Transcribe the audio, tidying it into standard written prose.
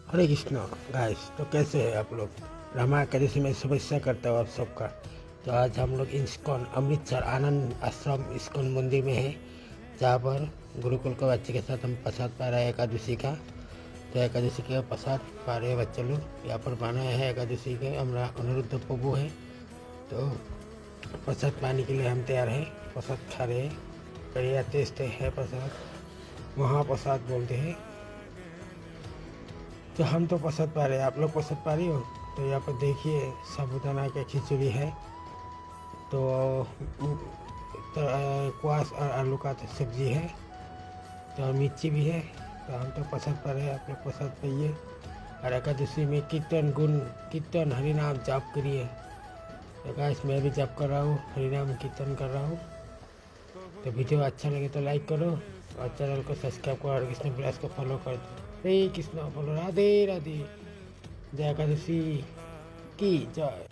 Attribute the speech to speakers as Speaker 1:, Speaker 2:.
Speaker 1: हरे Krishna guys. तो कैसे हैं आप लोग? रमा एकादशी में शुभेच्छा करता हूँ आप सबका। तो आज हम लोग इस्कॉन अमृतसर आनंद आश्रम इस्कॉन मंदिर में है, जहाँ पर गुरुकुल के बच्चे के साथ हम प्रसाद पा रहे हैं एकादशी का। तो एकादशी का प्रसाद पा रहे हैं बच्चे लोग। यहाँ पर बनाया है एकादशी के हमारा अनिरुद्ध प्रभु है। तो प्रसाद पाने के लिए हम तैयार हैं। प्रसाद खा रहे हैं। बढ़िया टेस्ट है प्रसाद, महाप्रसाद बोलते हैं। तो हम तो प्रसाद पा रहे हैं, आप लोग प्रसाद पा रही हो? तो यहाँ पर देखिए साबूदाना का खिचड़ी है, तो क्वास और आलू का तो सब्जी है, तो मिर्ची भी है। तो हम तो प्रसाद पा रहे हैं, आप लोग प्रसाद पाइए। और एकादशी में कीर्तन हरिनाम जाप करिए। तो गाइस मैं भी जाप कर रहा हूँ, हरिनाम कीर्तन कर रहा हूँ। तो वीडियो अच्छा लगे तो लाइक करो और चैनल को सब्सक्राइब करो और कृष्ण प्लस को फॉलो कर दो। हरे कृष्ण बोलो, राधे राधे। जय एकादशी की जय।